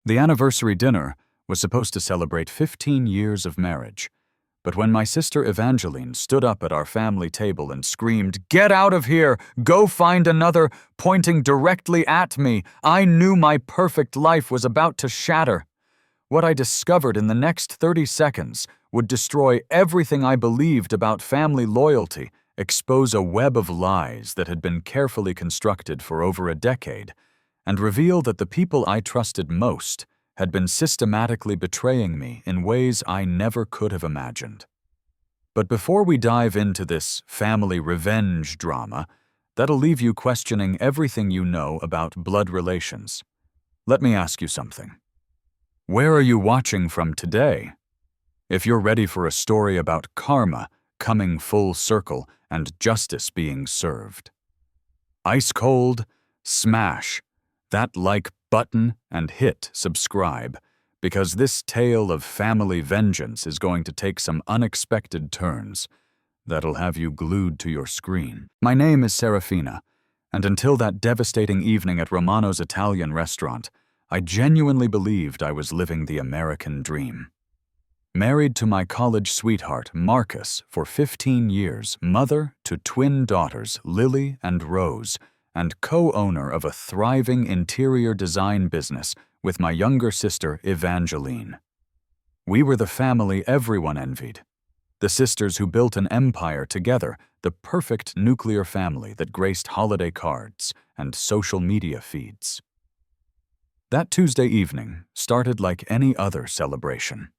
The anniversary dinner was supposed to celebrate 15 years of marriage, but when my sister Evangeline stood up at our family table and screamed, "Get out of here! Go find another!" pointing directly at me, I knew my perfect life was about to shatter. What I discovered in the next 30 seconds would destroy everything I believed about family loyalty, expose a web of lies that had been carefully constructed for over a decade, and reveal that the people I trusted most had been systematically betraying me in ways I never could have imagined. But before we dive into this family revenge drama, that'll leave you questioning everything you know about blood relations. Let me ask you something. Where are you watching from today? If you're ready for a story about karma coming full circle and justice being served. Ice cold, smash that like button and hit subscribe, because this tale of family vengeance is going to take some unexpected turns that'll have you glued to your screen. My name is Serafina, and until that devastating evening at Romano's Italian restaurant, I genuinely believed I was living the American dream. Married to my college sweetheart, Marcus, for 15 years, mother to twin daughters, Lily and Rose, and co-owner of a thriving interior design business with my younger sister, Evangeline. We were the family everyone envied. The sisters who built an empire together, the perfect nuclear family that graced holiday cards and social media feeds. That Tuesday evening started like any other celebration.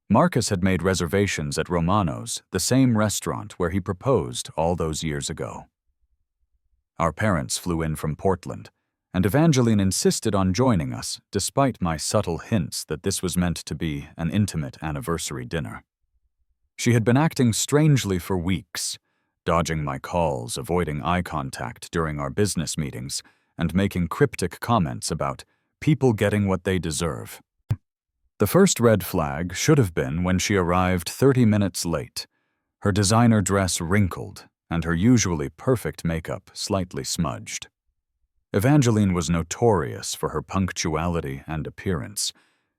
Marcus had made reservations at Romano's, the same restaurant where he proposed all those years ago. Our parents flew in from Portland, and Evangeline insisted on joining us, despite my subtle hints that this was meant to be an intimate anniversary dinner. She had been acting strangely for weeks, dodging my calls, avoiding eye contact during our business meetings, and making cryptic comments about people getting what they deserve. The first red flag should have been when she arrived 30 minutes late, her designer dress wrinkled and her usually perfect makeup slightly smudged. Evangeline was notorious for her punctuality and appearance.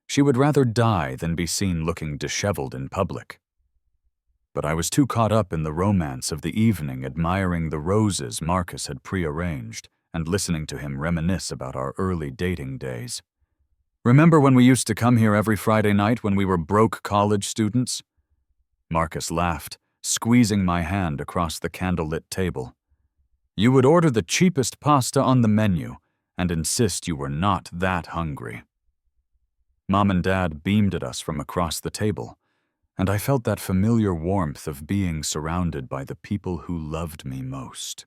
She would rather die than be seen looking disheveled in public. But I was too caught up in the romance of the evening, admiring the roses Marcus had prearranged and listening to him reminisce about our early dating days. "Remember when we used to come here every Friday night when we were broke college students?" Marcus laughed, squeezing my hand across the candlelit table. "You would order the cheapest pasta on the menu and insist you were not that hungry." Mom and Dad beamed at us from across the table, and I felt that familiar warmth of being surrounded by the people who loved me most.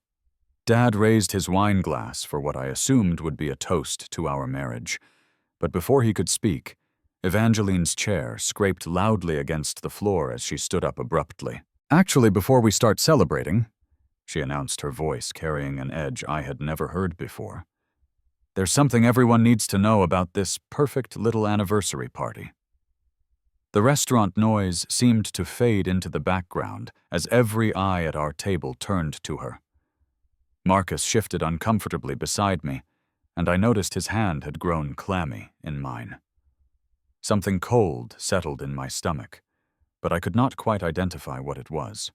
Dad raised his wine glass for what I assumed would be a toast to our marriage, but before he could speak, Evangeline's chair scraped loudly against the floor as she stood up abruptly. "Actually, before we start celebrating," she announced, her voice carrying an edge I had never heard before, "there's something everyone needs to know about this perfect little anniversary party." The restaurant noise seemed to fade into the background as every eye at our table turned to her. Marcus shifted uncomfortably beside me, and I noticed his hand had grown clammy in mine. Something cold settled in my stomach, but I could not quite identify what it was.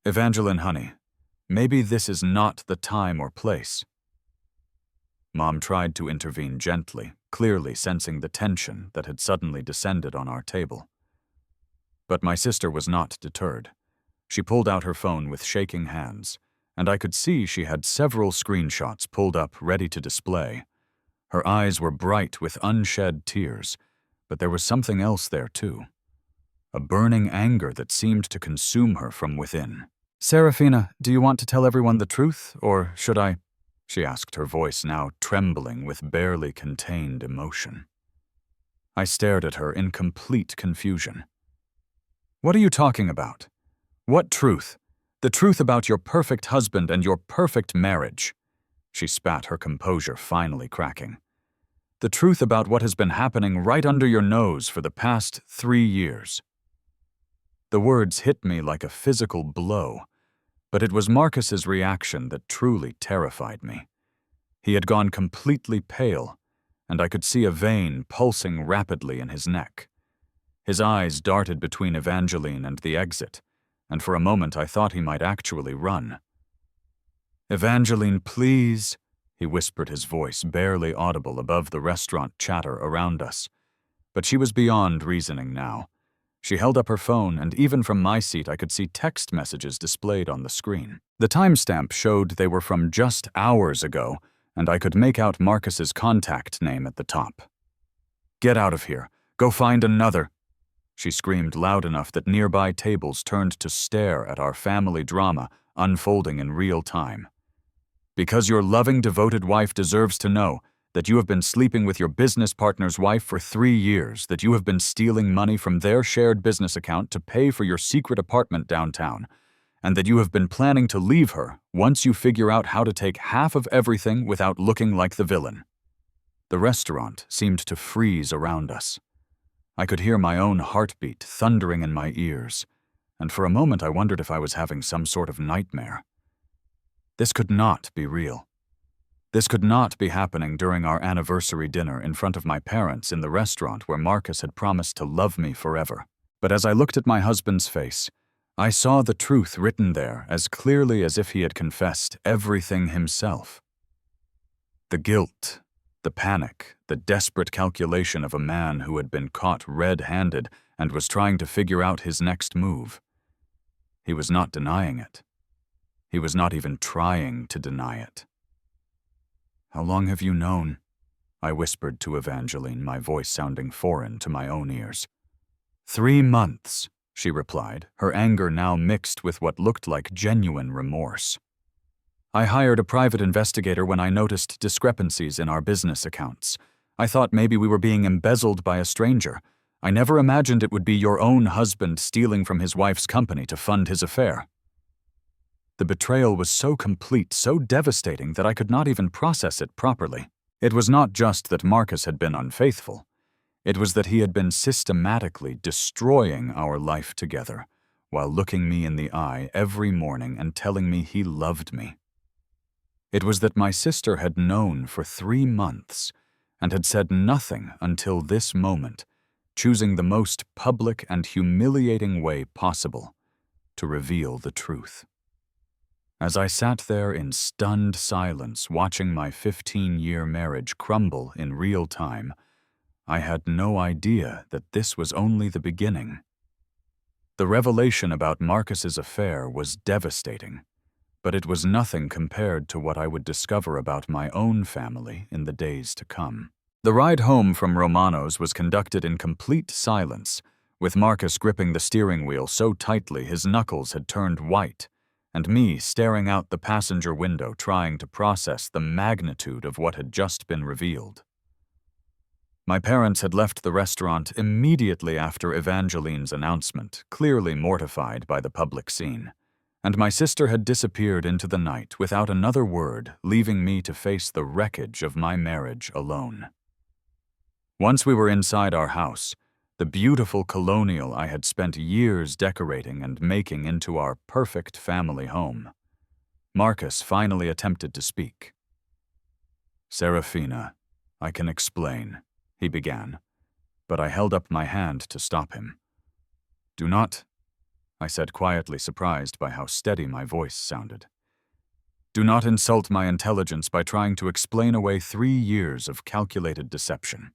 "Evangeline, honey, maybe this is not the time or place." Mom tried to intervene gently, clearly sensing the tension that had suddenly descended on our table. But my sister was not deterred. She pulled out her phone with shaking hands, and I could see she had several screenshots pulled up ready to display. Her eyes were bright with unshed tears, but there was something else there too. A burning anger that seemed to consume her from within. "Serafina, do you want to tell everyone the truth, or should I?" she asked, her voice now trembling with barely contained emotion. I stared at her in complete confusion. "What are you talking about? What truth? The truth about your perfect husband and your perfect marriage?" She spat, her composure finally cracking. "The truth about what has been happening right under your nose for the past 3 years." The words hit me like a physical blow, but it was Marcus's reaction that truly terrified me. He had gone completely pale, and I could see a vein pulsing rapidly in his neck. His eyes darted between Evangeline and the exit, and for a moment I thought he might actually run. "Evangeline, please," he whispered, his voice barely audible above the restaurant chatter around us. But she was beyond reasoning now. She held up her phone, and even from my seat I could see text messages displayed on the screen. The timestamp showed they were from just hours ago, and I could make out Marcus's contact name at the top. "Get out of here. Go find another," she screamed loud enough that nearby tables turned to stare at our family drama unfolding in real time. "Because your loving, devoted wife deserves to know that you have been sleeping with your business partner's wife for 3 years, that you have been stealing money from their shared business account to pay for your secret apartment downtown, and that you have been planning to leave her once you figure out how to take half of everything without looking like the villain." The restaurant seemed to freeze around us. I could hear my own heartbeat thundering in my ears, and for a moment I wondered if I was having some sort of nightmare. This could not be real. This could not be happening during our anniversary dinner in front of my parents in the restaurant where Marcus had promised to love me forever. But as I looked at my husband's face, I saw the truth written there as clearly as if he had confessed everything himself. The guilt, the panic, the desperate calculation of a man who had been caught red-handed and was trying to figure out his next move. He was not denying it. He was not even trying to deny it. "How long have you known?" I whispered to Evangeline, my voice sounding foreign to my own ears. 3 months, she replied, her anger now mixed with what looked like genuine remorse. "I hired a private investigator when I noticed discrepancies in our business accounts. I thought maybe we were being embezzled by a stranger. I never imagined it would be your own husband stealing from his wife's company to fund his affair." The betrayal was so complete, so devastating that I could not even process it properly. It was not just that Marcus had been unfaithful. It was that he had been systematically destroying our life together, while looking me in the eye every morning and telling me he loved me. It was that my sister had known for 3 months and had said nothing until this moment, choosing the most public and humiliating way possible to reveal the truth. As I sat there in stunned silence watching my 15-year marriage crumble in real time, I had no idea that this was only the beginning. The revelation about Marcus's affair was devastating, but it was nothing compared to what I would discover about my own family in the days to come. The ride home from Romano's was conducted in complete silence, with Marcus gripping the steering wheel so tightly his knuckles had turned white, and me staring out the passenger window trying to process the magnitude of what had just been revealed. My parents had left the restaurant immediately after Evangeline's announcement, clearly mortified by the public scene, and my sister had disappeared into the night without another word, leaving me to face the wreckage of my marriage alone. Once we were inside our house, the beautiful colonial I had spent years decorating and making into our perfect family home, Marcus finally attempted to speak. "Serafina, I can explain," he began, but I held up my hand to stop him. "Do not," I said quietly, surprised by how steady my voice sounded. "Do not insult my intelligence by trying to explain away 3 years of calculated deception."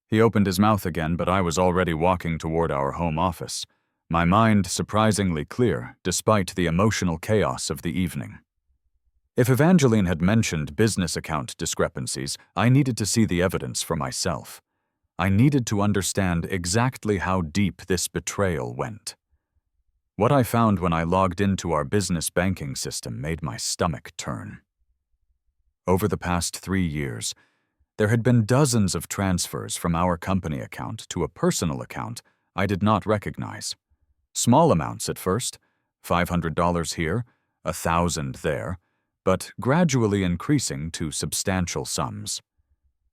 He opened his mouth again, but I was already walking toward our home office, my mind surprisingly clear despite the emotional chaos of the evening. If Evangeline had mentioned business account discrepancies, I needed to see the evidence for myself. I needed to understand exactly how deep this betrayal went. What I found when I logged into our business banking system made my stomach turn. Over the past 3 years, there had been dozens of transfers from our company account to a personal account I did not recognize. Small amounts at first, $500 here, $1,000 there, but gradually increasing to substantial sums.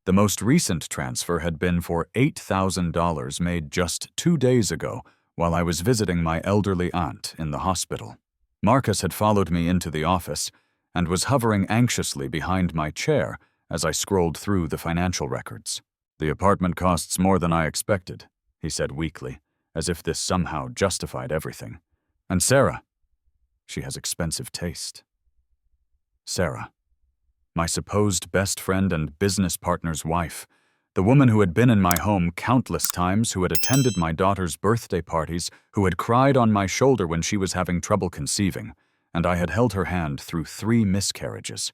The most recent transfer had been for $8,000 made just 2 days ago while I was visiting my elderly aunt in the hospital. Marcus had followed me into the office and was hovering anxiously behind my chair as I scrolled through the financial records. "The apartment costs more than I expected," he said weakly, as if this somehow justified everything. "And Sarah, she has expensive taste." Sarah, my supposed best friend and business partner's wife, the woman who had been in my home countless times, who had attended my daughter's birthday parties, who had cried on my shoulder when she was having trouble conceiving, and I had held her hand through 3 miscarriages.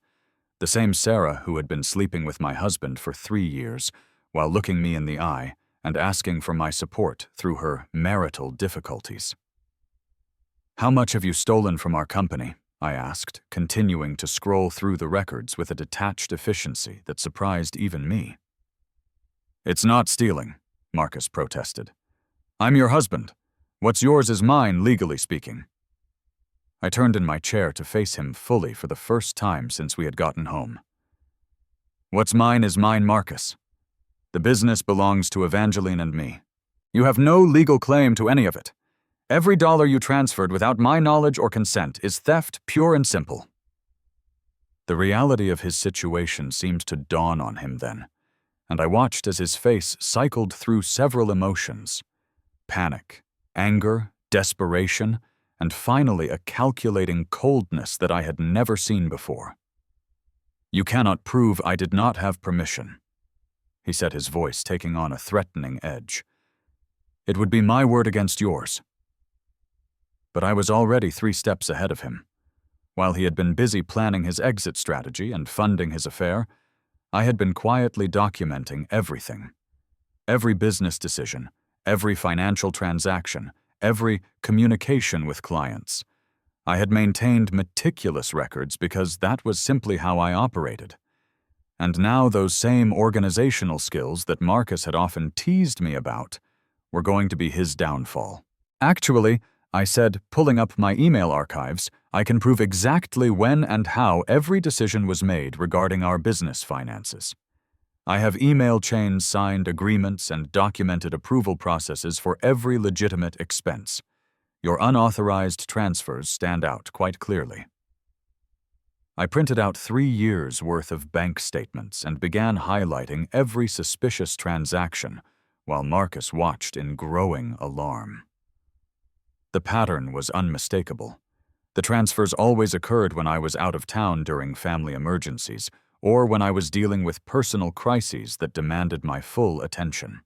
The same Sarah who had been sleeping with my husband for 3 years, while looking me in the eye and asking for my support through her marital difficulties. "How much have you stolen from our company?" I asked, continuing to scroll through the records with a detached efficiency that surprised even me. "It's not stealing," Marcus protested. "I'm your husband. What's yours is mine, legally speaking." I turned in my chair to face him fully for the first time since we had gotten home. "What's mine is mine, Marcus. The business belongs to Evangeline and me. You have no legal claim to any of it. Every dollar you transferred without my knowledge or consent is theft, pure and simple." The reality of his situation seemed to dawn on him then, and I watched as his face cycled through several emotions: panic, anger, desperation, and finally a calculating coldness that I had never seen before. "You cannot prove I did not have permission," he said, his voice taking on a threatening edge. "It would be my word against yours." But I was already 3 steps ahead of him. While he had been busy planning his exit strategy and funding his affair, I had been quietly documenting everything. Every business decision, every financial transaction, every communication with clients. I had maintained meticulous records because that was simply how I operated. And now those same organizational skills that Marcus had often teased me about were going to be his downfall. "Actually," I said, pulling up my email archives, "I can prove exactly when and how every decision was made regarding our business finances. I have email chains, signed agreements, and documented approval processes for every legitimate expense. Your unauthorized transfers stand out quite clearly." I printed out 3 years' worth of bank statements and began highlighting every suspicious transaction while Marcus watched in growing alarm. The pattern was unmistakable. The transfers always occurred when I was out of town during family emergencies, or when I was dealing with personal crises that demanded my full attention.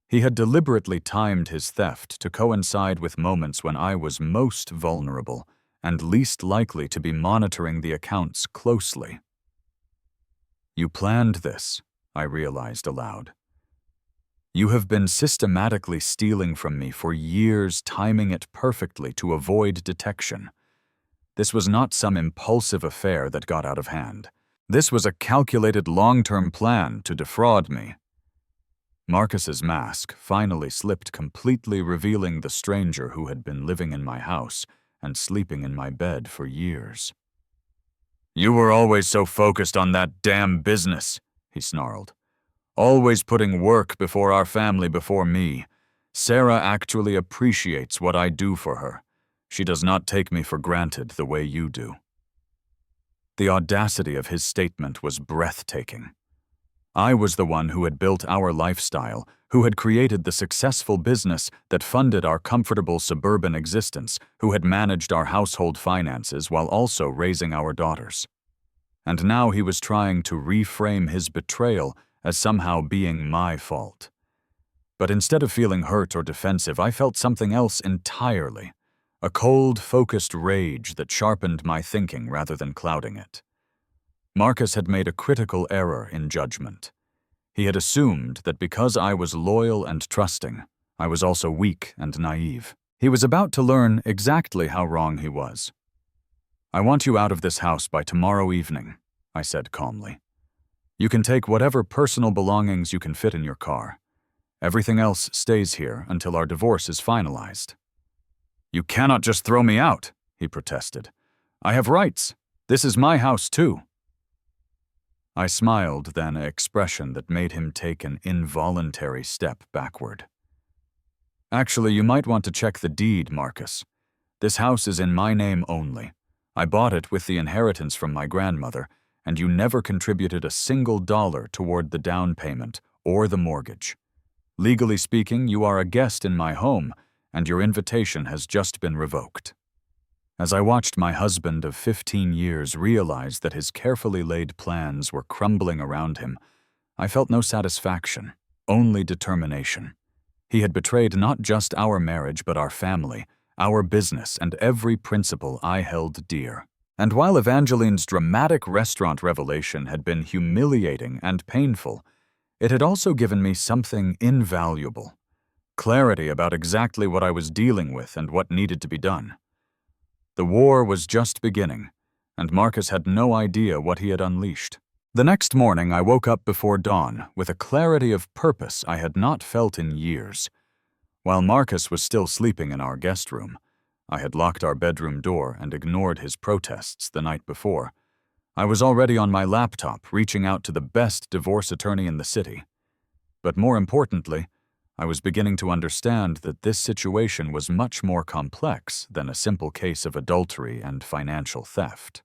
He had deliberately timed his theft to coincide with moments when I was most vulnerable and least likely to be monitoring the accounts closely. "You planned this," I realized aloud. "You have been systematically stealing from me for years, timing it perfectly to avoid detection. This was not some impulsive affair that got out of hand. This was a calculated long-term plan to defraud me." Marcus's mask finally slipped completely, revealing the stranger who had been living in my house and sleeping in my bed for years. "You were always so focused on that damn business," he snarled. "Always putting work before our family, before me. Sarah actually appreciates what I do for her. She does not take me for granted the way you do." The audacity of his statement was breathtaking. I was the one who had built our lifestyle, who had created the successful business that funded our comfortable suburban existence, who had managed our household finances while also raising our daughters. And now he was trying to reframe his betrayal as somehow being my fault. But instead of feeling hurt or defensive, I felt something else entirely. A cold, focused rage that sharpened my thinking rather than clouding it. Marcus had made a critical error in judgment. He had assumed that because I was loyal and trusting, I was also weak and naive. He was about to learn exactly how wrong he was. "I want you out of this house by tomorrow evening," I said calmly. "You can take whatever personal belongings you can fit in your car. Everything else stays here until our divorce is finalized." "You cannot just throw me out," he protested. "I have rights. This is my house too." I smiled then, an expression that made him take an involuntary step backward. "Actually, you might want to check the deed, Marcus. This house is in my name only. I bought it with the inheritance from my grandmother, and you never contributed a single dollar toward the down payment or the mortgage. Legally speaking, you are a guest in my home, and your invitation has just been revoked." As I watched my husband of 15 years realize that his carefully laid plans were crumbling around him, I felt no satisfaction, only determination. He had betrayed not just our marriage but our family, our business, and every principle I held dear. And while Evangeline's dramatic restaurant revelation had been humiliating and painful, it had also given me something invaluable: clarity about exactly what I was dealing with and what needed to be done. The war was just beginning, and Marcus had no idea what he had unleashed. The next morning, I woke up before dawn with a clarity of purpose I had not felt in years. While Marcus was still sleeping in our guest room, I had locked our bedroom door and ignored his protests the night before. I was already on my laptop, reaching out to the best divorce attorney in the city. But more importantly, I was beginning to understand that this situation was much more complex than a simple case of adultery and financial theft.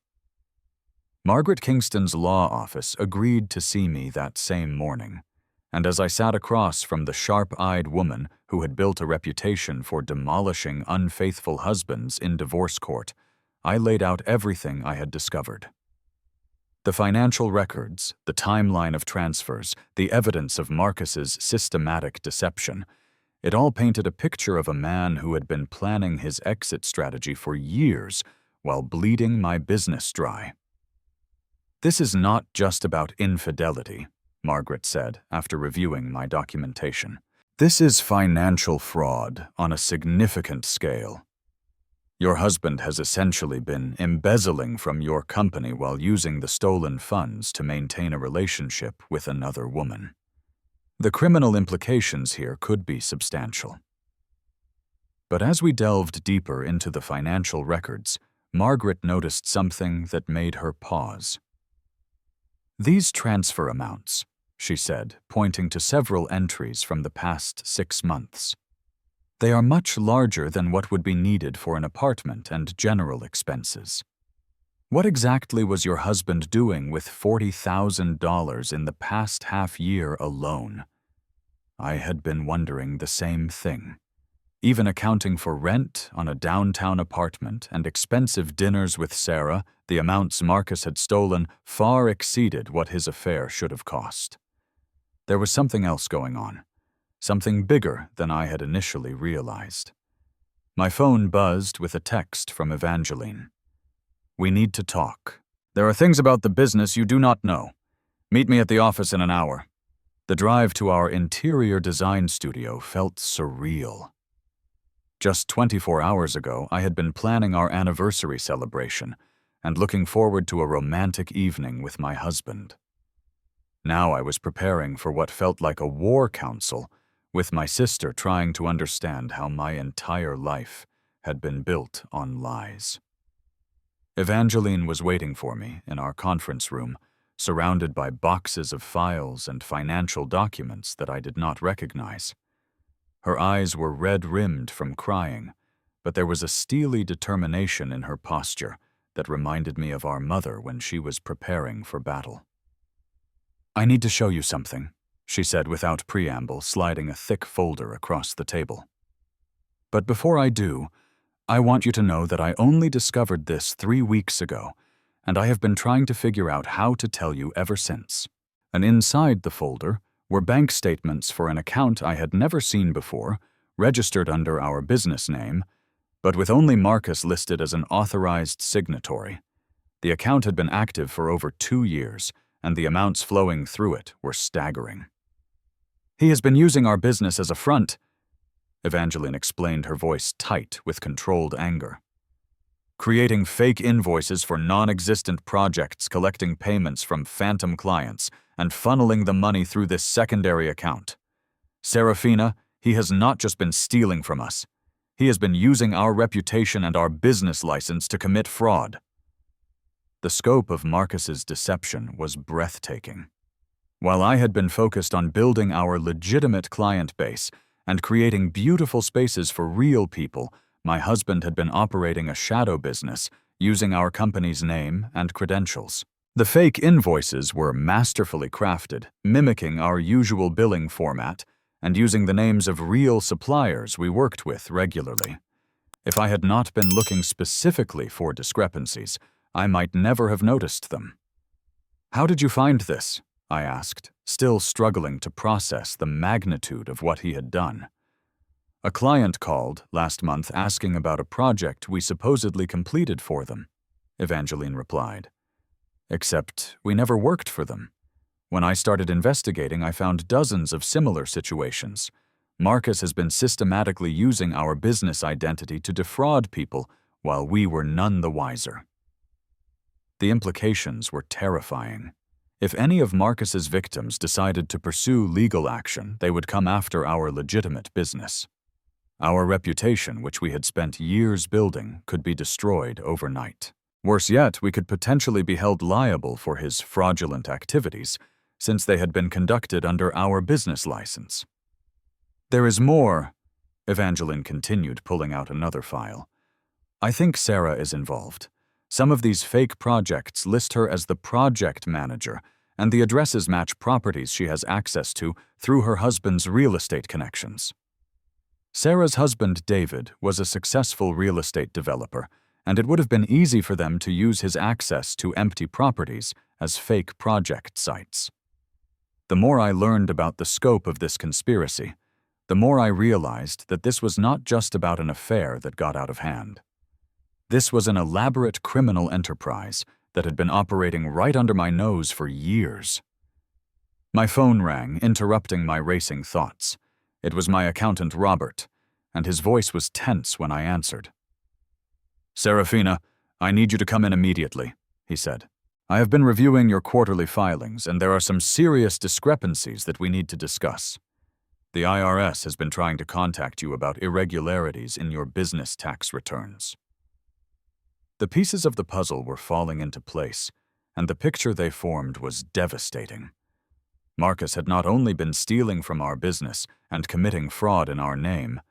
Margaret Kingston's law office agreed to see me that same morning, and as I sat across from the sharp-eyed woman who had built a reputation for demolishing unfaithful husbands in divorce court, I laid out everything I had discovered. The financial records, the timeline of transfers, the evidence of Marcus's systematic deception, it all painted a picture of a man who had been planning his exit strategy for years while bleeding my business dry. "This is not just about infidelity," Margaret said after reviewing my documentation. "This is financial fraud on a significant scale. Your husband has essentially been embezzling from your company while using the stolen funds to maintain a relationship with another woman. The criminal implications here could be substantial." But as we delved deeper into the financial records, Margaret noticed something that made her pause. "These transfer amounts," she said, pointing to several entries from the past 6 months. "They are much larger than what would be needed for an apartment and general expenses. What exactly was your husband doing with $40,000 in the past half year alone?" I had been wondering the same thing. Even accounting for rent on a downtown apartment and expensive dinners with Sarah, the amounts Marcus had stolen far exceeded what his affair should have cost. There was something else going on, something bigger than I had initially realized. My phone buzzed with a text from Evangeline. "We need to talk. There are things about the business you do not know. Meet me at the office in an hour." The drive to our interior design studio felt surreal. Just 24 hours ago, I had been planning our anniversary celebration and looking forward to a romantic evening with my husband. Now I was preparing for what felt like a war council, with my sister trying to understand how my entire life had been built on lies. Evangeline was waiting for me in our conference room, surrounded by boxes of files and financial documents that I did not recognize. Her eyes were red-rimmed from crying, but there was a steely determination in her posture that reminded me of our mother when she was preparing for battle. "I need to show you something," she said without preamble, sliding a thick folder across the table. "But before I do, I want you to know that I only discovered this 3 weeks ago, and I have been trying to figure out how to tell you ever since." And inside the folder were bank statements for an account I had never seen before, registered under our business name, but with only Marcus listed as an authorized signatory. The account had been active for over 2 years, and the amounts flowing through it were staggering. "He has been using our business as a front," Evangeline explained, her voice tight with controlled anger. "Creating fake invoices for non-existent projects, collecting payments from phantom clients, and funneling the money through this secondary account. Serafina, he has not just been stealing from us. He has been using our reputation and our business license to commit fraud." The scope of Marcus's deception was breathtaking. While I had been focused on building our legitimate client base and creating beautiful spaces for real people, my husband had been operating a shadow business using our company's name and credentials. The fake invoices were masterfully crafted, mimicking our usual billing format and using the names of real suppliers we worked with regularly. If I had not been looking specifically for discrepancies, I might never have noticed them. "How did you find this?" I asked, still struggling to process the magnitude of what he had done. "A client called last month asking about a project we supposedly completed for them," Evangeline replied. "Except we never worked for them. When I started investigating, I found dozens of similar situations. Marcus has been systematically using our business identity to defraud people while we were none the wiser." The implications were terrifying. If any of Marcus's victims decided to pursue legal action, they would come after our legitimate business. Our reputation, which we had spent years building, could be destroyed overnight. Worse yet, we could potentially be held liable for his fraudulent activities, since they had been conducted under our business license. "There is more," Evangeline continued, pulling out another file. "I think Sarah is involved. Some of these fake projects list her as the project manager, and the addresses match properties she has access to through her husband's real estate connections." Sarah's husband, David, was a successful real estate developer, and it would have been easy for them to use his access to empty properties as fake project sites. The more I learned about the scope of this conspiracy, the more I realized that this was not just about an affair that got out of hand. This was an elaborate criminal enterprise that had been operating right under my nose for years. My phone rang, interrupting my racing thoughts. It was my accountant, Robert, and his voice was tense when I answered. "Serafina, I need you to come in immediately," he said. "I have been reviewing your quarterly filings, and there are some serious discrepancies that we need to discuss. The IRS has been trying to contact you about irregularities in your business tax returns." The pieces of the puzzle were falling into place, and the picture they formed was devastating. Marcus had not only been stealing from our business and committing fraud in our name,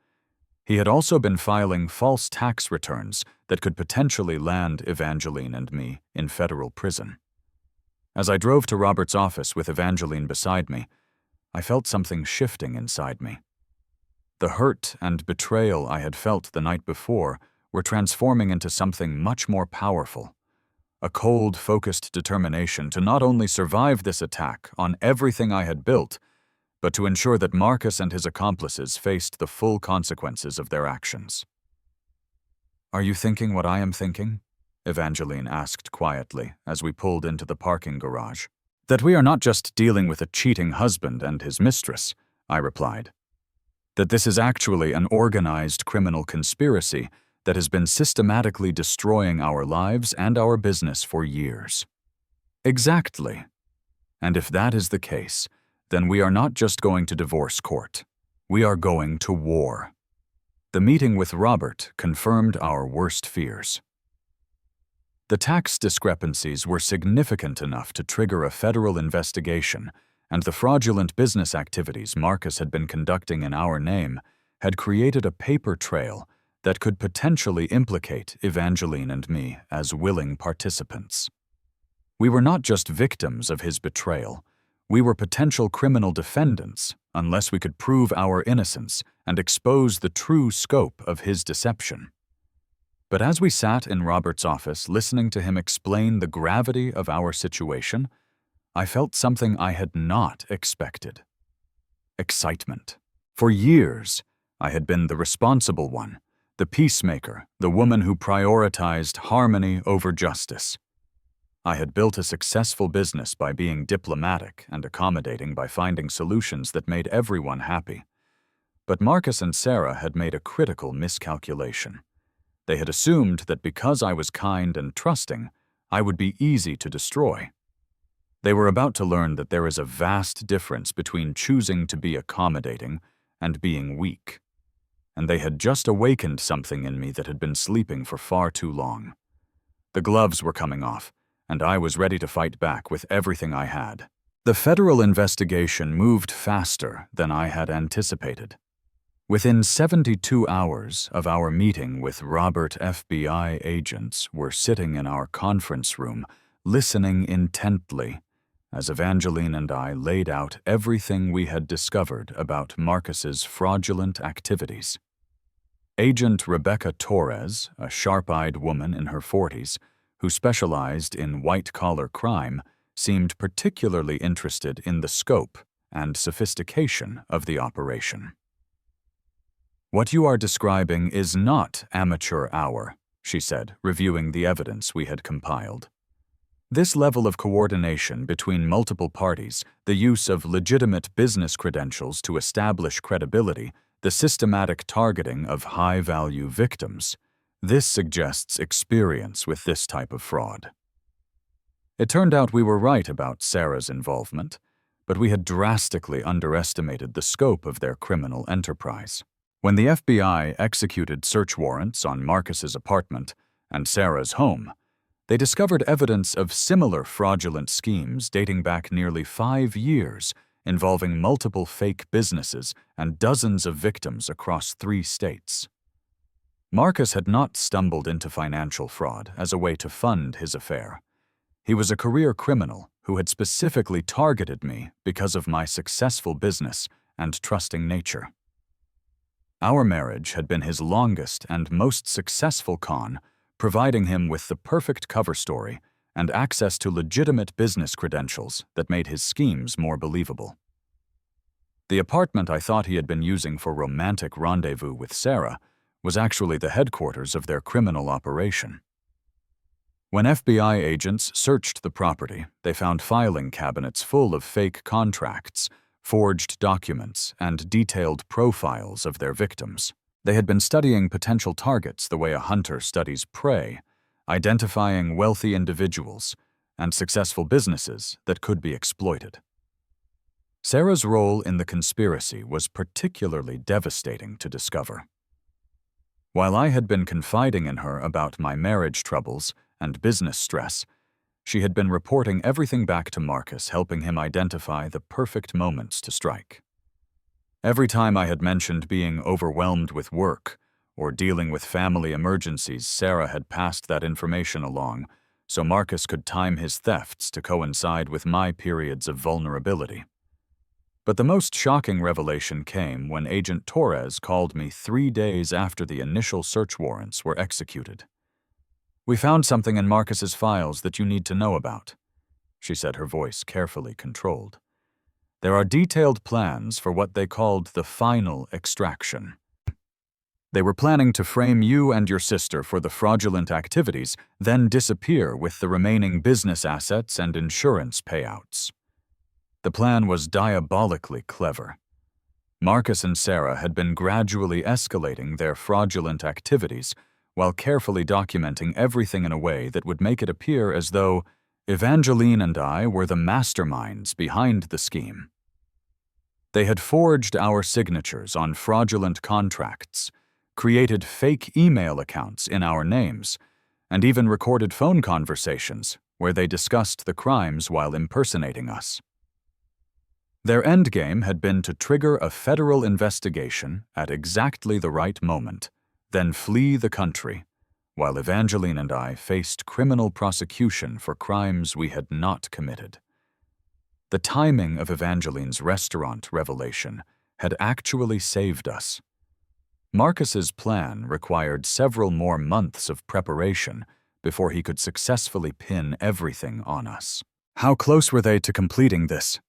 he had also been filing false tax returns that could potentially land Evangeline and me in federal prison. As I drove to Robert's office with Evangeline beside me, I felt something shifting inside me. The hurt and betrayal I had felt the night before were transforming into something much more powerful. A cold, focused determination to not only survive this attack on everything I had built, but to ensure that Marcus and his accomplices faced the full consequences of their actions. "Are you thinking what I am thinking?" Evangeline asked quietly as we pulled into the parking garage. "That we are not just dealing with a cheating husband and his mistress," I replied. "That this is actually an organized criminal conspiracy that has been systematically destroying our lives and our business for years." "Exactly. And if that is the case, then we are not just going to divorce court. We are going to war." The meeting with Robert confirmed our worst fears. The tax discrepancies were significant enough to trigger a federal investigation, and the fraudulent business activities Marcus had been conducting in our name had created a paper trail that could potentially implicate Evangeline and me as willing participants. We were not just victims of his betrayal, we were potential criminal defendants unless we could prove our innocence and expose the true scope of his deception. But as we sat in Robert's office listening to him explain the gravity of our situation, I felt something I had not expected. Excitement. For years, I had been the responsible one, the peacemaker, the woman who prioritized harmony over justice. I had built a successful business by being diplomatic and accommodating, by finding solutions that made everyone happy. But Marcus and Sarah had made a critical miscalculation. They had assumed that because I was kind and trusting, I would be easy to destroy. They were about to learn that there is a vast difference between choosing to be accommodating and being weak. And they had just awakened something in me that had been sleeping for far too long. The gloves were coming off, and I was ready to fight back with everything I had. The federal investigation moved faster than I had anticipated. Within 72 hours of our meeting with Robert, FBI agents were sitting in our conference room, listening intently as Evangeline and I laid out everything we had discovered about Marcus's fraudulent activities. Agent Rebecca Torres, a sharp-eyed woman in her 40s, who specialized in white-collar crime, seemed particularly interested in the scope and sophistication of the operation. "What you are describing is not amateur hour," she said, reviewing the evidence we had compiled. "This level of coordination between multiple parties, the use of legitimate business credentials to establish credibility, the systematic targeting of high-value victims, this suggests experience with this type of fraud." It turned out we were right about Sarah's involvement, but we had drastically underestimated the scope of their criminal enterprise. When the FBI executed search warrants on Marcus's apartment and Sarah's home, they discovered evidence of similar fraudulent schemes dating back nearly 5 years, involving multiple fake businesses and dozens of victims across 3 states. Marcus had not stumbled into financial fraud as a way to fund his affair. He was a career criminal who had specifically targeted me because of my successful business and trusting nature. Our marriage had been his longest and most successful con, providing him with the perfect cover story and access to legitimate business credentials that made his schemes more believable. The apartment I thought he had been using for romantic rendezvous with Sarah was actually the headquarters of their criminal operation. When FBI agents searched the property, they found filing cabinets full of fake contracts, forged documents, and detailed profiles of their victims. They had been studying potential targets the way a hunter studies prey, identifying wealthy individuals and successful businesses that could be exploited. Sarah's role in the conspiracy was particularly devastating to discover. While I had been confiding in her about my marriage troubles and business stress, she had been reporting everything back to Marcus, helping him identify the perfect moments to strike. Every time I had mentioned being overwhelmed with work or dealing with family emergencies, Sarah had passed that information along so Marcus could time his thefts to coincide with my periods of vulnerability. But the most shocking revelation came when Agent Torres called me 3 days after the initial search warrants were executed. "We found something in Marcus's files that you need to know about," she said, her voice carefully controlled. "There are detailed plans for what they called the final extraction. They were planning to frame you and your sister for the fraudulent activities, then disappear with the remaining business assets and insurance payouts. The plan was diabolically clever. Marcus and Sarah had been gradually escalating their fraudulent activities while carefully documenting everything in a way that would make it appear as though Evangeline and I were the masterminds behind the scheme. They had forged our signatures on fraudulent contracts, created fake email accounts in our names, and even recorded phone conversations where they discussed the crimes while impersonating us. Their endgame had been to trigger a federal investigation at exactly the right moment, then flee the country, while Evangeline and I faced criminal prosecution for crimes we had not committed. The timing of Evangeline's restaurant revelation had actually saved us. Marcus's plan required several more months of preparation before he could successfully pin everything on us. "How close were they to completing this?"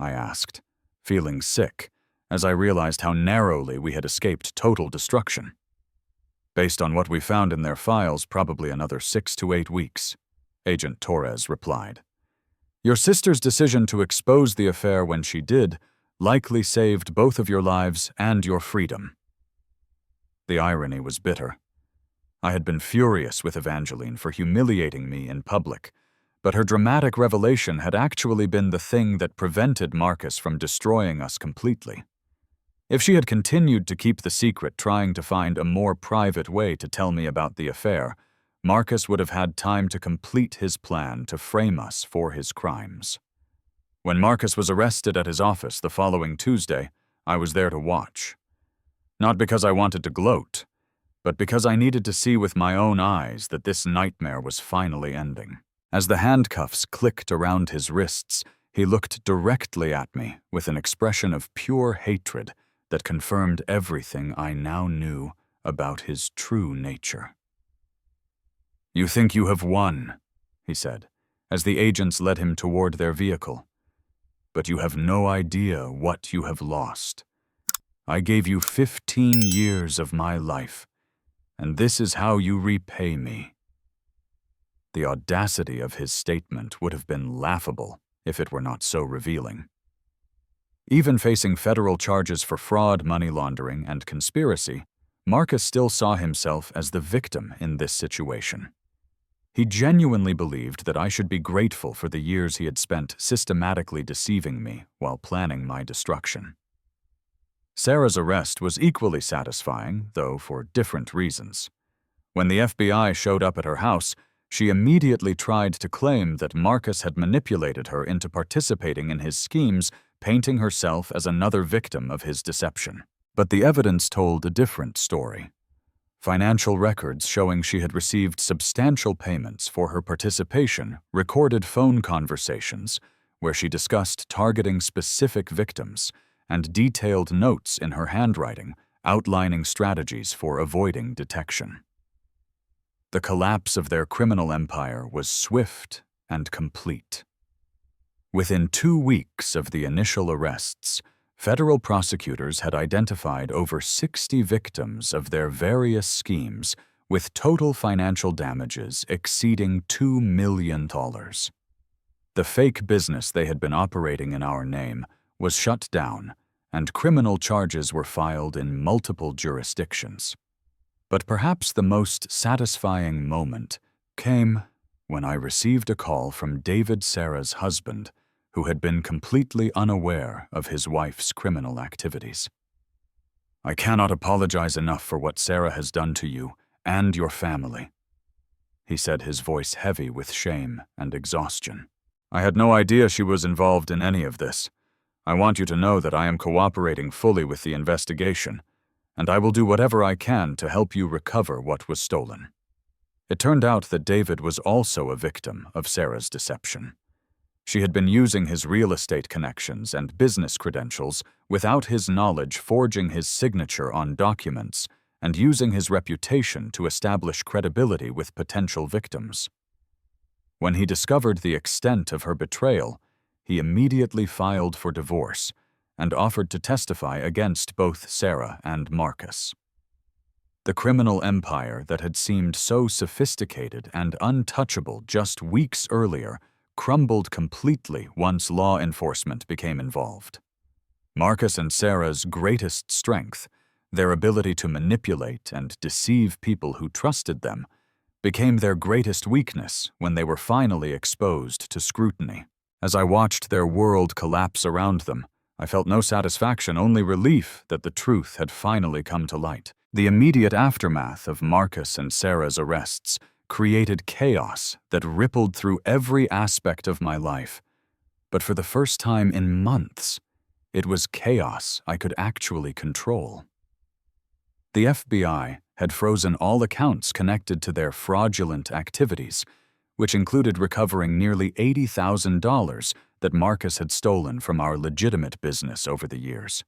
I asked, feeling sick as I realized how narrowly we had escaped total destruction. "Based on what we found in their files, probably another 6 to 8 weeks, Agent Torres replied. "Your sister's decision to expose the affair when she did likely saved both of your lives and your freedom." The irony was bitter. I had been furious with Evangeline for humiliating me in public, but her dramatic revelation had actually been the thing that prevented Marcus from destroying us completely. If she had continued to keep the secret, trying to find a more private way to tell me about the affair, Marcus would have had time to complete his plan to frame us for his crimes. When Marcus was arrested at his office the following Tuesday, I was there to watch. Not because I wanted to gloat, but because I needed to see with my own eyes that this nightmare was finally ending. As the handcuffs clicked around his wrists, he looked directly at me with an expression of pure hatred that confirmed everything I now knew about his true nature. "You think you have won," he said, as the agents led him toward their vehicle. "But you have no idea what you have lost. I gave you 15 years of my life, and this is how you repay me." The audacity of his statement would have been laughable if it were not so revealing. Even facing federal charges for fraud, money laundering, and conspiracy, Marcus still saw himself as the victim in this situation. He genuinely believed that I should be grateful for the years he had spent systematically deceiving me while planning my destruction. Sarah's arrest was equally satisfying, though for different reasons. When the FBI showed up at her house, she immediately tried to claim that Marcus had manipulated her into participating in his schemes, painting herself as another victim of his deception. But the evidence told a different story. Financial records showing she had received substantial payments for her participation recorded phone conversations where she discussed targeting specific victims and detailed notes in her handwriting outlining strategies for avoiding detection. The collapse of their criminal empire was swift and complete. Within 2 weeks of the initial arrests, federal prosecutors had identified over 60 victims of their various schemes with total financial damages exceeding $2 million. The fake business they had been operating in our name was shut down, and criminal charges were filed in multiple jurisdictions. But perhaps the most satisfying moment came when I received a call from David Sarah's husband, who had been completely unaware of his wife's criminal activities. "I cannot apologize enough for what Sarah has done to you and your family," he said, his voice heavy with shame and exhaustion. "I had no idea she was involved in any of this. I want you to know that I am cooperating fully with the investigation, and I will do whatever I can to help you recover what was stolen." It turned out that David was also a victim of Sarah's deception. She had been using his real estate connections and business credentials without his knowledge, forging his signature on documents and using his reputation to establish credibility with potential victims. When he discovered the extent of her betrayal, he immediately filed for divorce and offered to testify against both Sarah and Marcus. The criminal empire that had seemed so sophisticated and untouchable just weeks earlier crumbled completely once law enforcement became involved. Marcus and Sarah's greatest strength, their ability to manipulate and deceive people who trusted them, became their greatest weakness when they were finally exposed to scrutiny. As I watched their world collapse around them, I felt no satisfaction, only relief that the truth had finally come to light. The immediate aftermath of Marcus and Sarah's arrests created chaos that rippled through every aspect of my life. But for the first time in months, it was chaos I could actually control. The FBI had frozen all accounts connected to their fraudulent activities, which included recovering nearly $80,000 that Marcus had stolen from our legitimate business over the years.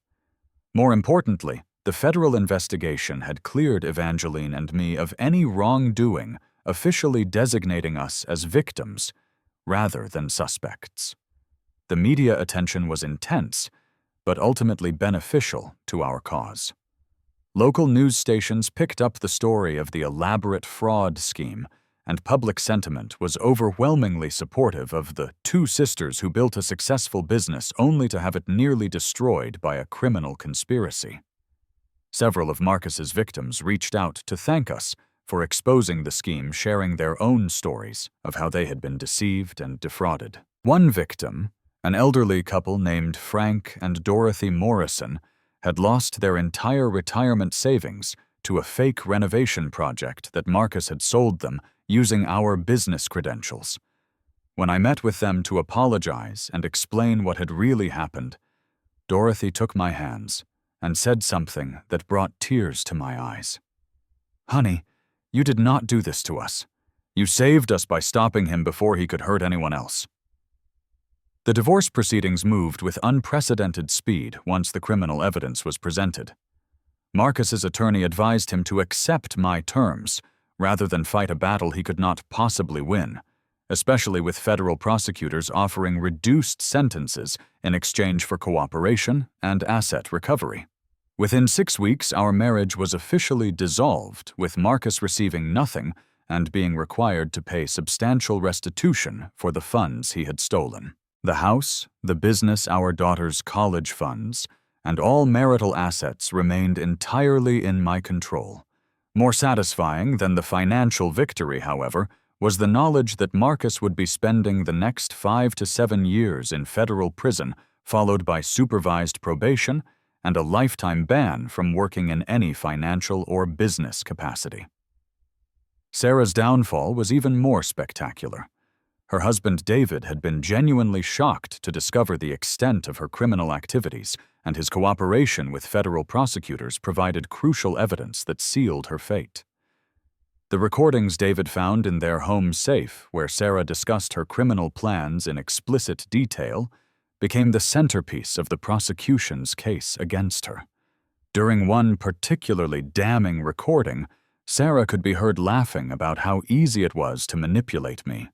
More importantly, the federal investigation had cleared Evangeline and me of any wrongdoing, officially designating us as victims rather than suspects. The media attention was intense, but ultimately beneficial to our cause. Local news stations picked up the story of the elaborate fraud scheme, and public sentiment was overwhelmingly supportive of the two sisters who built a successful business only to have it nearly destroyed by a criminal conspiracy. Several of Marcus's victims reached out to thank us for exposing the scheme, sharing their own stories of how they had been deceived and defrauded. One victim, an elderly couple named Frank and Dorothy Morrison, had lost their entire retirement savings to a fake renovation project that Marcus had sold them using our business credentials. When I met with them to apologize and explain what had really happened, Dorothy took my hands and said something that brought tears to my eyes. "Honey, you did not do this to us. You saved us by stopping him before he could hurt anyone else." The divorce proceedings moved with unprecedented speed once the criminal evidence was presented. Marcus's attorney advised him to accept my terms rather than fight a battle he could not possibly win, especially with federal prosecutors offering reduced sentences in exchange for cooperation and asset recovery. Within 6 weeks, our marriage was officially dissolved, with Marcus receiving nothing and being required to pay substantial restitution for the funds he had stolen. The house, the business, our daughter's college funds, and all marital assets remained entirely in my control. More satisfying than the financial victory, however, was the knowledge that Marcus would be spending the next 5 to 7 years in federal prison, followed by supervised probation and a lifetime ban from working in any financial or business capacity. Sarah's downfall was even more spectacular. Her husband David had been genuinely shocked to discover the extent of her criminal activities, and his cooperation with federal prosecutors provided crucial evidence that sealed her fate. The recordings David found in their home safe, where Sarah discussed her criminal plans in explicit detail, became the centerpiece of the prosecution's case against her. During one particularly damning recording, Sarah could be heard laughing about how easy it was to manipulate me.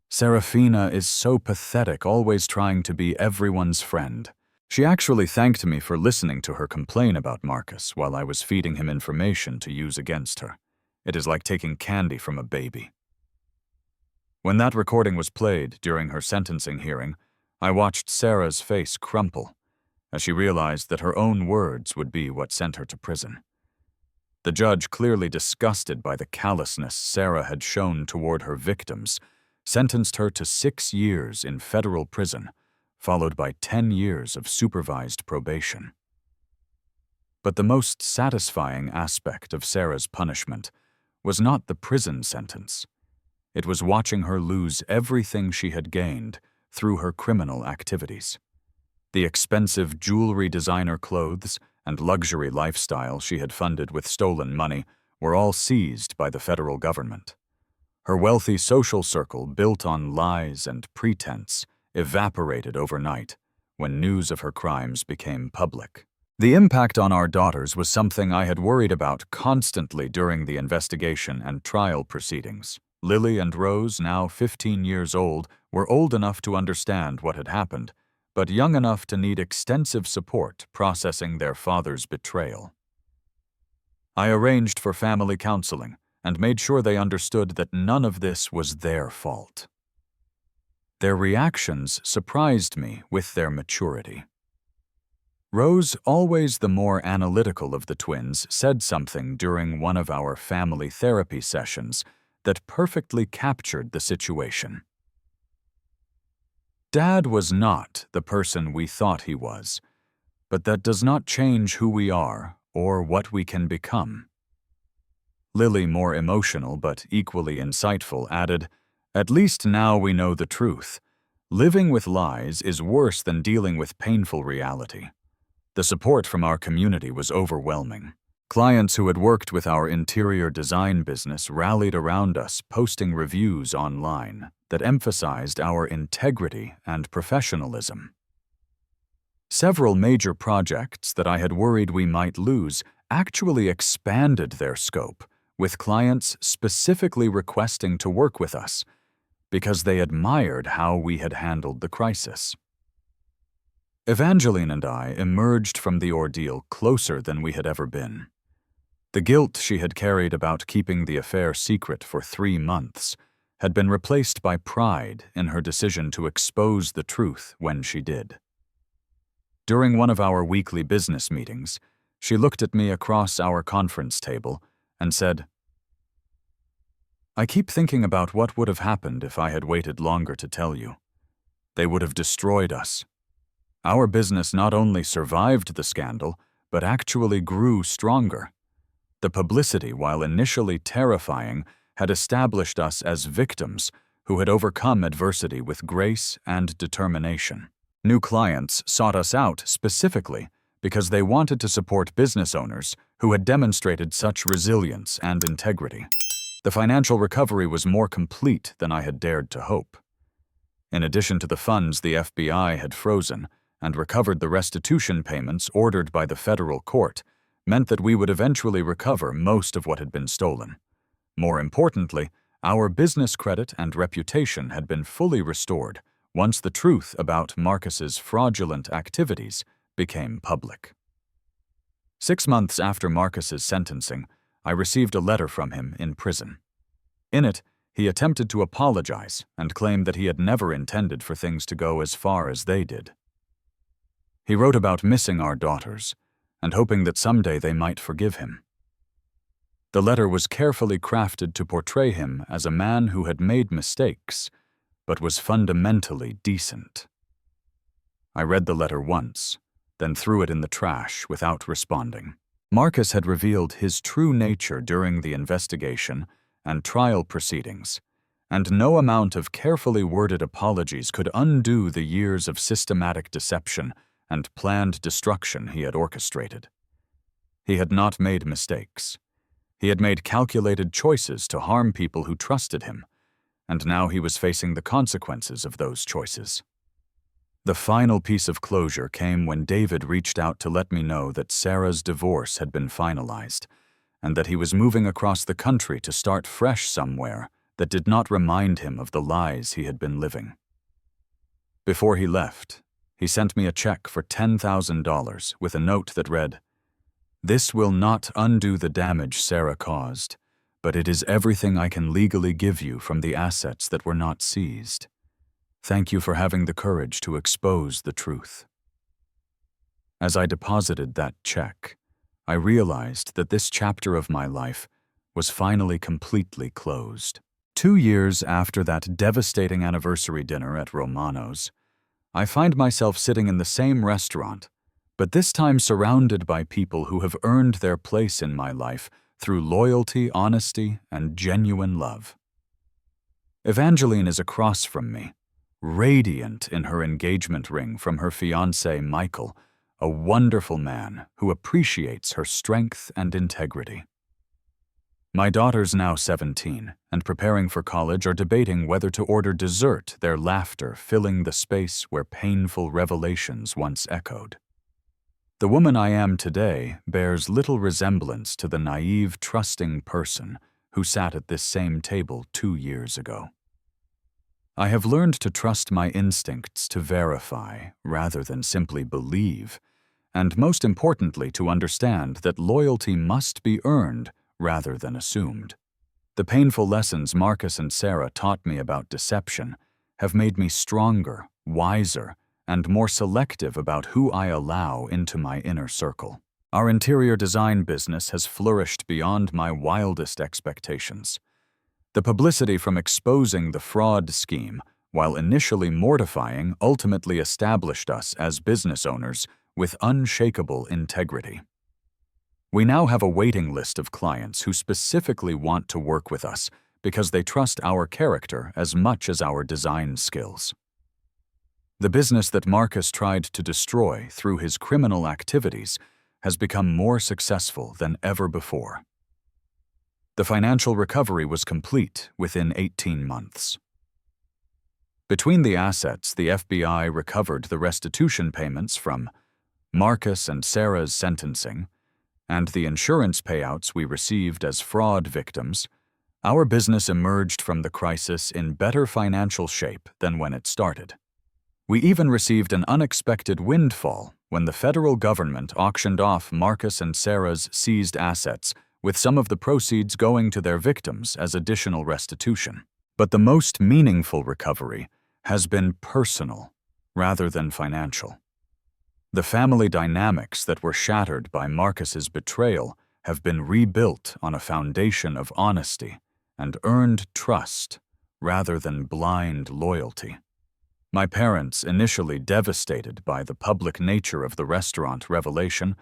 "Serafina is so pathetic, always trying to be everyone's friend. She actually thanked me for listening to her complain about Marcus while I was feeding him information to use against her. It is like taking candy from a baby." When that recording was played during her sentencing hearing, I watched Sarah's face crumple as she realized that her own words would be what sent her to prison. The judge, clearly disgusted by the callousness Sarah had shown toward her victims, sentenced her to 6 years in federal prison, followed by 10 years of supervised probation. But the most satisfying aspect of Sarah's punishment was not the prison sentence. It was watching her lose everything she had gained through her criminal activities. The expensive jewelry, designer clothes, and luxury lifestyle she had funded with stolen money were all seized by the federal government. Her wealthy social circle, built on lies and pretense, evaporated overnight when news of her crimes became public. The impact on our daughters was something I had worried about constantly during the investigation and trial proceedings. Lily and Rose, now 15 years old, were old enough to understand what had happened, but young enough to need extensive support processing their father's betrayal. I arranged for family counseling and made sure they understood that none of this was their fault. Their reactions surprised me with their maturity. Rose, always the more analytical of the twins, said something during one of our family therapy sessions that perfectly captured the situation. "Dad was not the person we thought he was, but that does not change who we are or what we can become." Lily, more emotional but equally insightful, added, "At least now we know the truth. Living with lies is worse than dealing with painful reality." The support from our community was overwhelming. Clients who had worked with our interior design business rallied around us, posting reviews online that emphasized our integrity and professionalism. Several major projects that I had worried we might lose actually expanded their scope, with clients specifically requesting to work with us because they admired how we had handled the crisis. Evangeline and I emerged from the ordeal closer than we had ever been. The guilt she had carried about keeping the affair secret for 3 months had been replaced by pride in her decision to expose the truth when she did. During one of our weekly business meetings, she looked at me across our conference table and said, "I keep thinking about what would have happened if I had waited longer to tell you. They would have destroyed us. Our business not only survived the scandal, but actually grew stronger. The publicity, while initially terrifying, had established us as victims who had overcome adversity with grace and determination. New clients sought us out specifically because they wanted to support business owners who had demonstrated such resilience and integrity. The financial recovery was more complete than I had dared to hope. In addition to the funds the FBI had frozen and recovered, the restitution payments ordered by the federal court meant that we would eventually recover most of what had been stolen. More importantly, our business credit and reputation had been fully restored once the truth about Marcus's fraudulent activities became public. 6 months after Marcus's sentencing, I received a letter from him in prison. In it, he attempted to apologize and claimed that he had never intended for things to go as far as they did. He wrote about missing our daughters and hoping that someday they might forgive him. The letter was carefully crafted to portray him as a man who had made mistakes, but was fundamentally decent. I read the letter once, then threw it in the trash without responding. Marcus had revealed his true nature during the investigation and trial proceedings, and no amount of carefully worded apologies could undo the years of systematic deception and planned destruction he had orchestrated. He had not made mistakes. He had made calculated choices to harm people who trusted him, and now he was facing the consequences of those choices. The final piece of closure came when David reached out to let me know that Sarah's divorce had been finalized, and that he was moving across the country to start fresh somewhere that did not remind him of the lies he had been living. Before he left, he sent me a check for $10,000 with a note that read, "This will not undo the damage Sarah caused, but it is everything I can legally give you from the assets that were not seized. Thank you for having the courage to expose the truth." As I deposited that check, I realized that this chapter of my life was finally completely closed. 2 years after that devastating anniversary dinner at Romano's, I find myself sitting in the same restaurant, but this time surrounded by people who have earned their place in my life through loyalty, honesty, and genuine love. Evangeline is across from me, radiant in her engagement ring from her fiancé Michael, a wonderful man who appreciates her strength and integrity. My daughters, now 17 and preparing for college, are debating whether to order dessert, their laughter filling the space where painful revelations once echoed. The woman I am today bears little resemblance to the naive, trusting person who sat at this same table 2 years ago. I have learned to trust my instincts, to verify rather than simply believe, and most importantly to understand that loyalty must be earned rather than assumed. The painful lessons Marcus and Sarah taught me about deception have made me stronger, wiser, and more selective about who I allow into my inner circle. Our interior design business has flourished beyond my wildest expectations. The publicity from exposing the fraud scheme, while initially mortifying, ultimately established us as business owners with unshakable integrity. We now have a waiting list of clients who specifically want to work with us because they trust our character as much as our design skills. The business that Marcus tried to destroy through his criminal activities has become more successful than ever before. The financial recovery was complete within 18 months. Between the assets, the FBI recovered the restitution payments from Marcus and Sarah's sentencing, and the insurance payouts we received as fraud victims. Our business emerged from the crisis in better financial shape than when it started. We even received an unexpected windfall when the federal government auctioned off Marcus and Sarah's seized assets, with some of the proceeds going to their victims as additional restitution. But the most meaningful recovery has been personal rather than financial. The family dynamics that were shattered by Marcus's betrayal have been rebuilt on a foundation of honesty and earned trust rather than blind loyalty. My parents, initially devastated by the public nature of the restaurant revelation,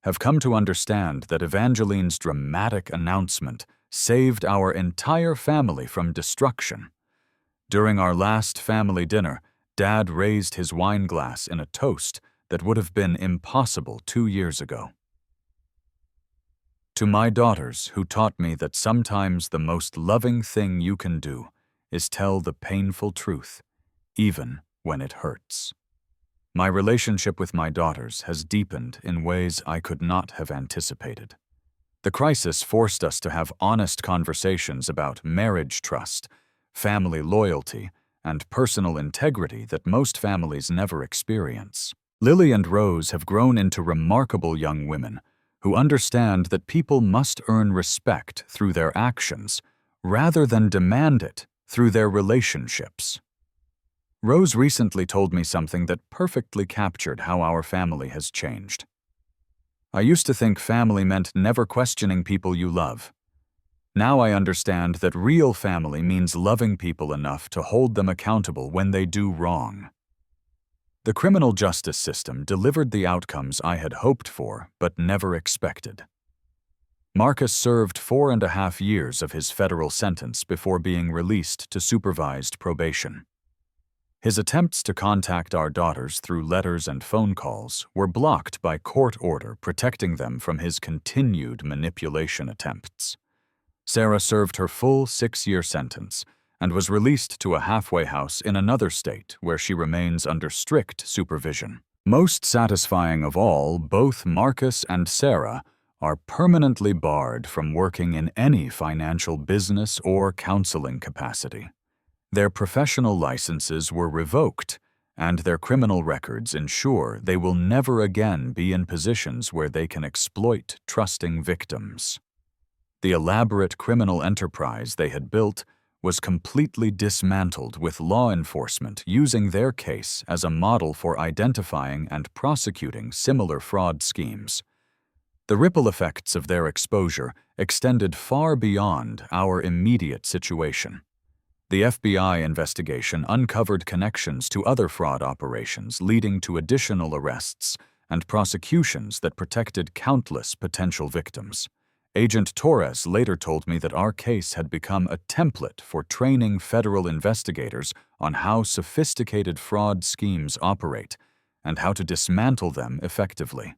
have come to understand that Evangeline's dramatic announcement saved our entire family from destruction. During our last family dinner, Dad raised his wine glass in a toast that would have been impossible 2 years ago. To my daughters, who taught me that sometimes the most loving thing you can do is tell the painful truth, even when it hurts. My relationship with my daughters has deepened in ways I could not have anticipated. The crisis forced us to have honest conversations about marriage trust, family loyalty, and personal integrity that most families never experience. Lily and Rose have grown into remarkable young women who understand that people must earn respect through their actions rather than demand it through their relationships. Rose recently told me something that perfectly captured how our family has changed. I used to think family meant never questioning people you love. Now I understand that real family means loving people enough to hold them accountable when they do wrong. The criminal justice system delivered the outcomes I had hoped for but never expected. Marcus served 4.5 years of his federal sentence before being released to supervised probation. His attempts to contact our daughters through letters and phone calls were blocked by court order protecting them from his continued manipulation attempts. Sarah served her full 6-year sentence and was released to a halfway house in another state where she remains under strict supervision. Most satisfying of all, both Marcus and Sarah are permanently barred from working in any financial business or counseling capacity. Their professional licenses were revoked, and their criminal records ensure they will never again be in positions where they can exploit trusting victims. The elaborate criminal enterprise they had built was completely dismantled, with law enforcement using their case as a model for identifying and prosecuting similar fraud schemes. The ripple effects of their exposure extended far beyond our immediate situation. The FBI investigation uncovered connections to other fraud operations, leading to additional arrests and prosecutions that protected countless potential victims. Agent Torres later told me that our case had become a template for training federal investigators on how sophisticated fraud schemes operate and how to dismantle them effectively.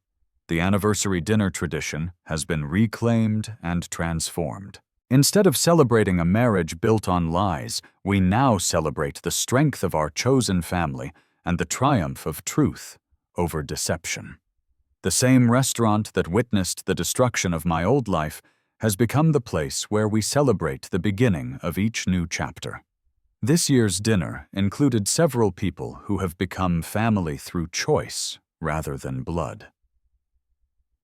The anniversary dinner tradition has been reclaimed and transformed. Instead of celebrating a marriage built on lies, we now celebrate the strength of our chosen family and the triumph of truth over deception. The same restaurant that witnessed the destruction of my old life has become the place where we celebrate the beginning of each new chapter. This year's dinner included several people who have become family through choice rather than blood.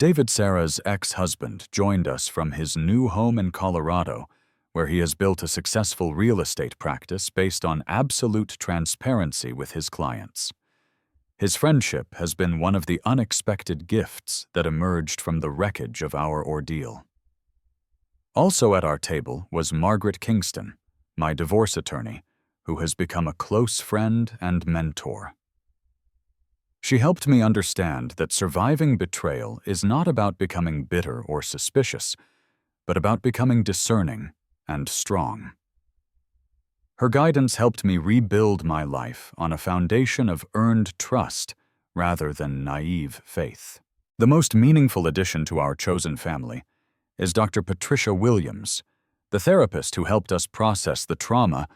David Sarah's ex-husband joined us from his new home in Colorado, where he has built a successful real estate practice based on absolute transparency with his clients. His friendship has been one of the unexpected gifts that emerged from the wreckage of our ordeal. Also at our table was Margaret Kingston, my divorce attorney, who has become a close friend and mentor. She helped me understand that surviving betrayal is not about becoming bitter or suspicious, but about becoming discerning and strong. Her guidance helped me rebuild my life on a foundation of earned trust rather than naive faith. The most meaningful addition to our chosen family is Dr. Patricia Williams, the therapist who helped us process the trauma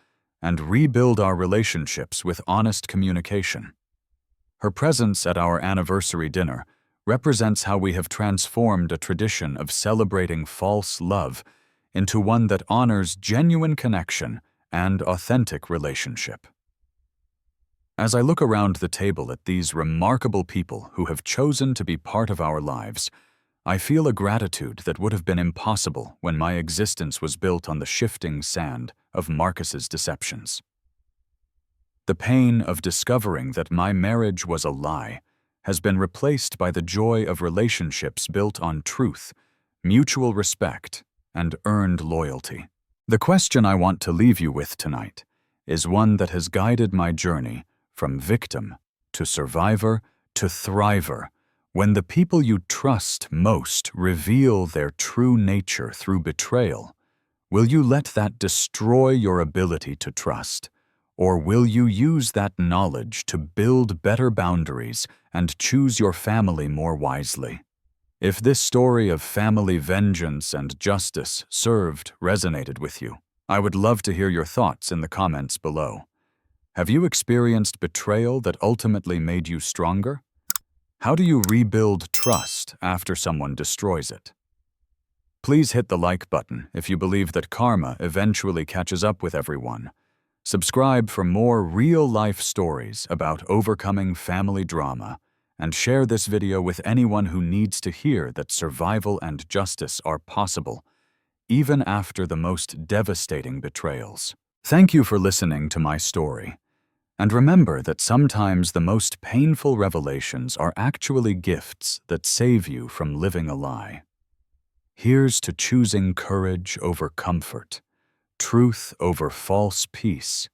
and rebuild our relationships with honest communication. Her presence at our anniversary dinner represents how we have transformed a tradition of celebrating false love into one that honors genuine connection and authentic relationship. As I look around the table at these remarkable people who have chosen to be part of our lives, I feel a gratitude that would have been impossible when my existence was built on the shifting sand of Marcus's deceptions. The pain of discovering that my marriage was a lie has been replaced by the joy of relationships built on truth, mutual respect, and earned loyalty. The question I want to leave you with tonight is one that has guided my journey from victim to survivor to thriver. When the people you trust most reveal their true nature through betrayal, will you let that destroy your ability to trust? Or will you use that knowledge to build better boundaries and choose your family more wisely? If this story of family vengeance and justice resonated with you, I would love to hear your thoughts in the comments below. Have you experienced betrayal that ultimately made you stronger? How do you rebuild trust after someone destroys it? Please hit the like button if you believe that karma eventually catches up with everyone. Subscribe for more real-life stories about overcoming family drama, and share this video with anyone who needs to hear that survival and justice are possible, even after the most devastating betrayals. Thank you for listening to my story. And remember that sometimes the most painful revelations are actually gifts that save you from living a lie. Here's to choosing courage over comfort, truth over false peace,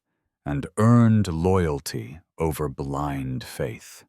and earned loyalty over blind faith.